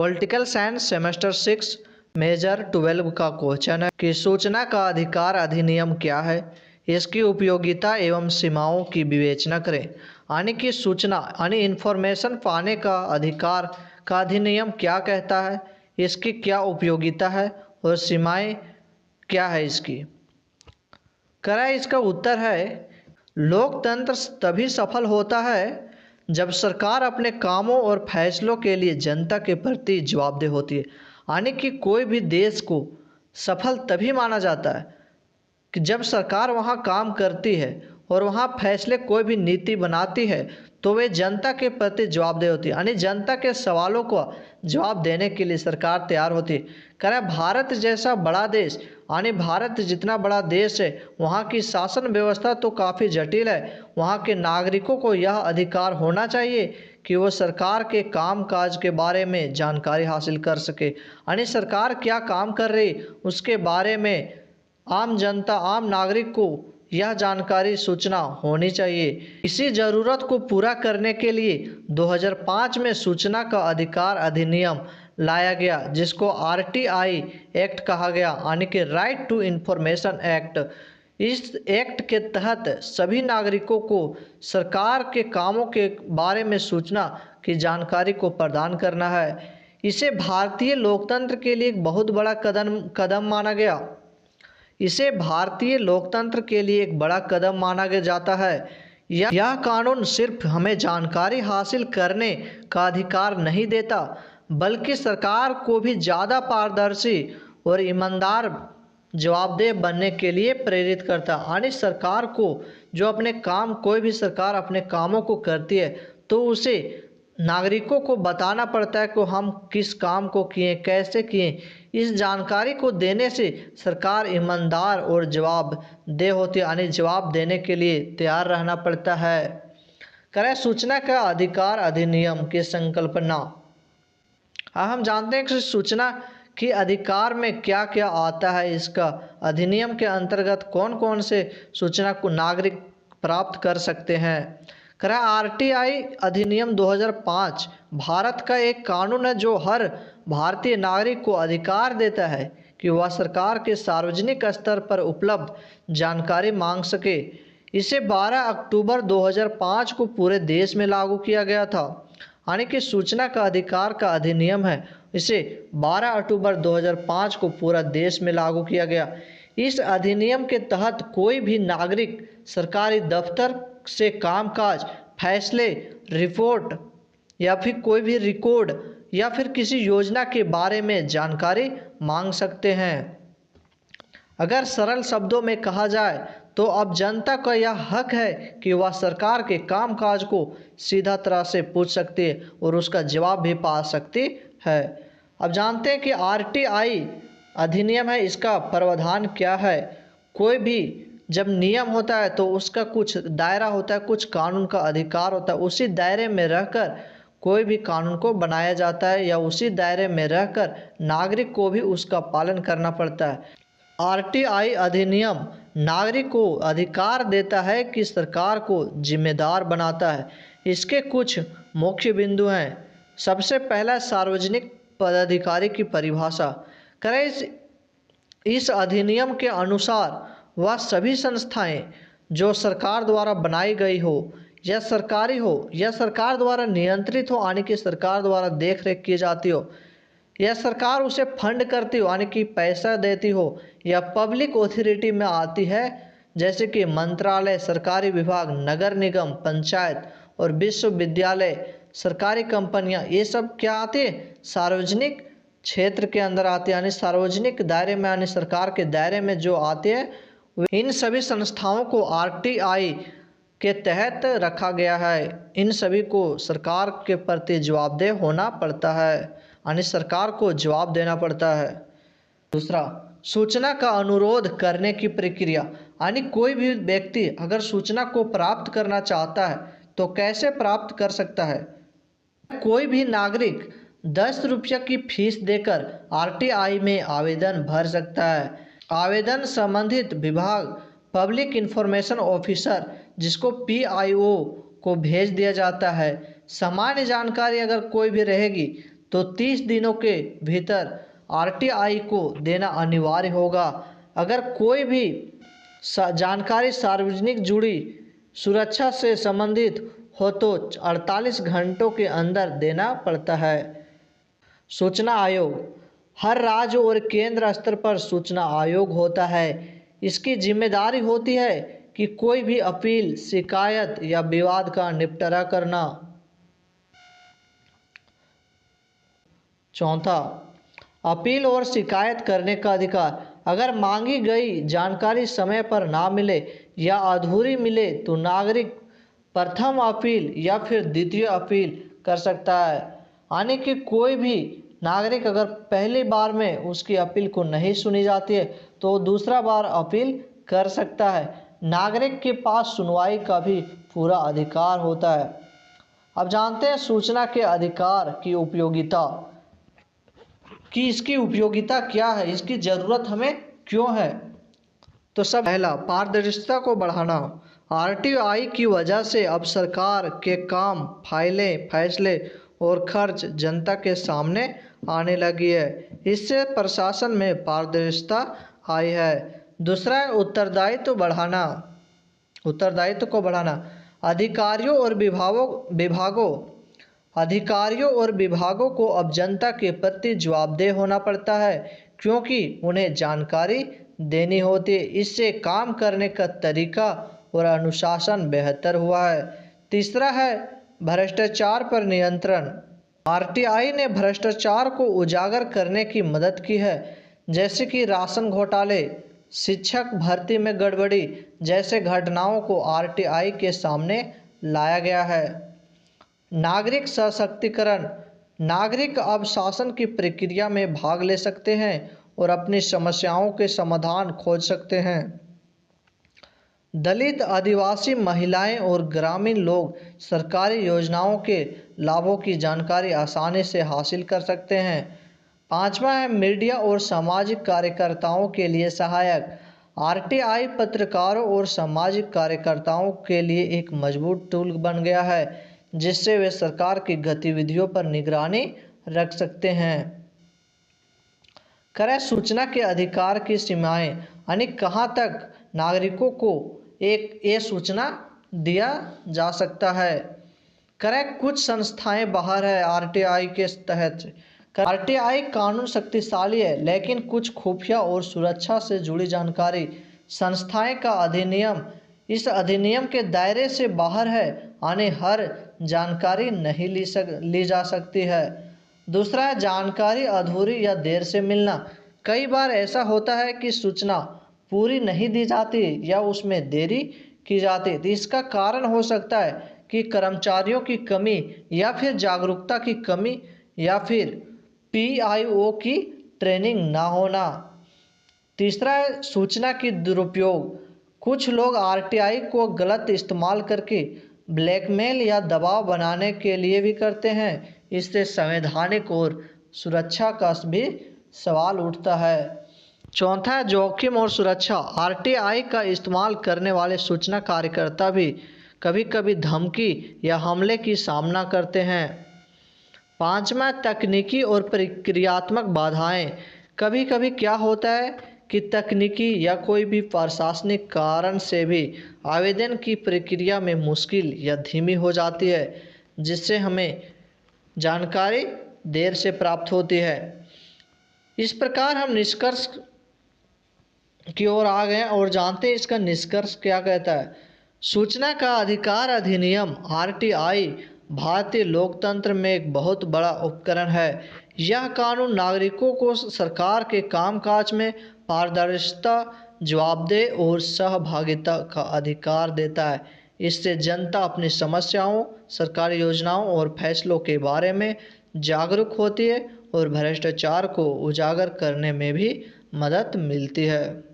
Political science semester 6 major 12 का question है कि सूचना का अधिकार अधिनियम क्या है, इसकी उपयोगिता एवं सीमाओं की विवेचना करें। यानी कि सूचना यानी इंफॉर्मेशन पाने का अधिकार का अधिनियम क्या कहता है, इसकी क्या उपयोगिता है और सीमाएं क्या है इसकी। इसका उत्तर है लोकतंत्र तभी सफल होता है जब सरकार अपने कामों और फैसलों के लिए जनता के प्रति जवाबदेह होती है। यानी कि कोई भी देश को सफल तभी माना जाता है कि जब सरकार वहाँ काम करती है और वहाँ फैसले कोई भी नीति बनाती है तो वे जनता के प्रति जवाबदेह होती है, यानी जनता के सवालों को जवाब देने के लिए सरकार तैयार होती है। भारत जैसा बड़ा देश यानी भारत जितना बड़ा देश है वहाँ की शासन व्यवस्था तो काफ़ी जटिल है। वहाँ के नागरिकों को यह अधिकार होना चाहिए कि वो सरकार के काम काज के बारे में जानकारी हासिल कर सके, यानी सरकार क्या काम कर रही उसके बारे में आम जनता आम नागरिक को यह जानकारी सूचना होनी चाहिए। इसी ज़रूरत को पूरा करने के लिए 2005 में सूचना का अधिकार अधिनियम लाया गया जिसको आरटीआई एक्ट कहा गया, यानी कि राइट टू इंफॉर्मेशन एक्ट। इस एक्ट के तहत सभी नागरिकों को सरकार के कामों के बारे में सूचना की जानकारी को प्रदान करना है। इसे भारतीय लोकतंत्र के लिए एक बहुत बड़ा कदम माना गया। इसे भारतीय लोकतंत्र के लिए एक बड़ा कदम माना जाता है। यह कानून सिर्फ हमें जानकारी हासिल करने का अधिकार नहीं देता बल्कि सरकार को भी ज़्यादा पारदर्शी और ईमानदार जवाबदेह बनने के लिए प्रेरित करता है। यानी सरकार को जो अपने काम कोई भी सरकार अपने कामों को करती है तो उसे नागरिकों को बताना पड़ता है कि हम किस काम को किए कैसे किए। इस जानकारी को देने से सरकार ईमानदार और जवाबदेह होती है, यानी जवाब देने के लिए तैयार रहना पड़ता है। सूचना का अधिकार अधिनियम की संकल्पना। हम जानते हैं कि सूचना के अधिकार में क्या क्या आता है। इसका अधिनियम के अंतर्गत कौन कौन से सूचना को नागरिक प्राप्त कर सकते हैं। आरटीआई अधिनियम 2005 भारत का एक कानून है जो हर भारतीय नागरिक को अधिकार देता है कि वह सरकार के सार्वजनिक स्तर पर उपलब्ध जानकारी मांग सके। इसे 12 अक्टूबर 2005 को पूरे देश में लागू किया गया था, यानी कि सूचना का अधिकार का अधिनियम है। इसे 12 अक्टूबर 2005 को पूरा देश में लागू किया गया। इस अधिनियम के तहत कोई भी नागरिक सरकारी दफ्तर से कामकाज फैसले रिपोर्ट या फिर कोई भी रिकॉर्ड या फिर किसी योजना के बारे में जानकारी मांग सकते हैं। अगर सरल शब्दों में कहा जाए तो अब जनता का यह हक है कि वह सरकार के कामकाज को सीधा तरह से पूछ सकती है और उसका जवाब भी पा सकती है। अब जानते हैं कि आरटीआई अधिनियम है, इसका प्रावधान क्या है। कोई भी जब नियम होता है तो उसका कुछ दायरा होता है, कुछ कानून का अधिकार होता है, उसी दायरे में रहकर कोई भी कानून को बनाया जाता है या उसी दायरे में रहकर नागरिक को भी उसका पालन करना पड़ता है। आरटीआई अधिनियम नागरिक को अधिकार देता है कि सरकार को जिम्मेदार बनाता है। इसके कुछ मुख्य बिंदु हैं। सबसे पहला सार्वजनिक पदाधिकारी की परिभाषा। इस अधिनियम के अनुसार वह सभी संस्थाएं जो सरकार द्वारा बनाई गई हो या सरकारी हो या सरकार द्वारा नियंत्रित हो, यानी कि सरकार द्वारा देख रेख की जाती हो या सरकार उसे फंड करती हो यानी कि पैसा देती हो या पब्लिक अथॉरिटी में आती है, जैसे कि मंत्रालय, सरकारी विभाग, नगर निगम, पंचायत और विश्वविद्यालय, सरकारी कंपनियां, ये सब क्या आती है सार्वजनिक क्षेत्र के अंदर आते हैं, यानी सार्वजनिक दायरे में यानी सरकार के दायरे में जो आते हैं। इन सभी संस्थाओं को आरटीआई के तहत रखा गया है। इन सभी को सरकार के प्रति जवाबदेह होना पड़ता है, यानी सरकार को जवाब देना पड़ता है। दूसरा, सूचना का अनुरोध करने की प्रक्रिया, यानी कोई भी व्यक्ति अगर सूचना को प्राप्त करना चाहता है तो कैसे प्राप्त कर सकता है। कोई भी नागरिक 10 रुपये की फीस देकर आरटीआई में आवेदन भर सकता है। आवेदन संबंधित विभाग पब्लिक इंफॉर्मेशन ऑफिसर जिसको पीआईओ को भेज दिया जाता है। सामान्य जानकारी अगर कोई भी रहेगी तो 30 दिनों के भीतर आरटीआई को देना अनिवार्य होगा। अगर कोई भी जानकारी सार्वजनिक जुड़ी सुरक्षा से संबंधित हो तो 48 घंटों के अंदर देना पड़ता है। सूचना आयोग हर राज्य और केंद्र स्तर पर सूचना आयोग होता है। इसकी जिम्मेदारी होती है कि कोई भी अपील, शिकायत या विवाद का निपटारा करना। चौथा, अपील और शिकायत करने का अधिकार। अगर मांगी गई जानकारी समय पर ना मिले या अधूरी मिले तो नागरिक प्रथम अपील या फिर द्वितीय अपील कर सकता है। यानी कि कोई भी नागरिक अगर पहली बार में उसकी अपील को नहीं सुनी जाती है तो दूसरा बार अपील कर सकता है। नागरिक के पास सुनवाई का भी पूरा अधिकार होता है। अब जानते हैं सूचना के अधिकार की उपयोगिता, कि इसकी उपयोगिता क्या है, इसकी ज़रूरत हमें क्यों है। तो सब पहला, पारदर्शिता को बढ़ाना। आरटीआई की वजह से अब सरकार के काम, फाइलें, फैसले और खर्च जनता के सामने आने लगी है। इससे प्रशासन में पारदर्शिता आई है। दूसरा है उत्तरदायित्व बढ़ाना। उत्तरदायित्व को बढ़ाना। अधिकारियों और विभागों को अब जनता के प्रति जवाबदेह होना पड़ता है, क्योंकि उन्हें जानकारी देनी होती है। इससे काम करने का तरीका और अनुशासन बेहतर हुआ है। तीसरा है भ्रष्टाचार पर नियंत्रण। आरटीआई ने भ्रष्टाचार को उजागर करने की मदद की है, जैसे कि राशन घोटाले, शिक्षक भर्ती में गड़बड़ी जैसे घटनाओं को आरटीआई के सामने लाया गया है। नागरिक सशक्तिकरण। नागरिक अब शासन की प्रक्रिया में भाग ले सकते हैं और अपनी समस्याओं के समाधान खोज सकते हैं। दलित, आदिवासी, महिलाएं और ग्रामीण लोग सरकारी योजनाओं के लाभों की जानकारी आसानी से हासिल कर सकते हैं। पांचवा है मीडिया और सामाजिक कार्यकर्ताओं के लिए सहायक। आरटीआई पत्रकारों और सामाजिक कार्यकर्ताओं के लिए एक मजबूत टूल बन गया है, जिससे वे सरकार की गतिविधियों पर निगरानी रख सकते हैं। करें सूचना के अधिकार की सीमाएं, यानी कहाँ तक नागरिकों को ये सूचना दिया जा सकता है। करें कुछ संस्थाएं बाहर है आरटीआई के तहत। आरटीआई कानून शक्तिशाली है, लेकिन कुछ खुफिया और सुरक्षा से जुड़ी जानकारी संस्थाएं का अधिनियम इस अधिनियम के दायरे से बाहर है, यानी हर जानकारी नहीं ली जा सकती है। दूसरा है जानकारी अधूरी या देर से मिलना। कई बार ऐसा होता है कि सूचना पूरी नहीं दी जाती या उसमें देरी की जाती है। तो इसका कारण हो सकता है कि कर्मचारियों की कमी या फिर जागरूकता की कमी या फिर पीआईओ की ट्रेनिंग ना होना। तीसरा है सूचना की दुरुपयोग। कुछ लोग आरटीआई को गलत इस्तेमाल करके ब्लैकमेल या दबाव बनाने के लिए भी करते हैं। इससे संवैधानिक और सुरक्षा का भी सवाल उठता है। चौथा है जोखिम और सुरक्षा। आरटीआई का इस्तेमाल करने वाले सूचना कार्यकर्ता भी कभी कभी धमकी या हमले की सामना करते हैं। पांचवा तकनीकी और प्रक्रियात्मक बाधाएं। कभी कभी क्या होता है कि तकनीकी या कोई भी प्रशासनिक कारण से भी आवेदन की प्रक्रिया में मुश्किल या धीमी हो जाती है, जिससे हमें जानकारी देर से प्राप्त होती है। इस प्रकार हम निष्कर्ष की ओर आ गए और जानते हैं इसका निष्कर्ष क्या कहता है। सूचना का अधिकार अधिनियम आरटीआई भारतीय लोकतंत्र में एक बहुत बड़ा उपकरण है। यह कानून नागरिकों को सरकार के कामकाज में पारदर्शिता, जवाबदेही और सहभागिता का अधिकार देता है। इससे जनता अपनी समस्याओं, सरकारी योजनाओं और फैसलों के बारे में जागरूक होती है और भ्रष्टाचार को उजागर करने में भी मदद मिलती है।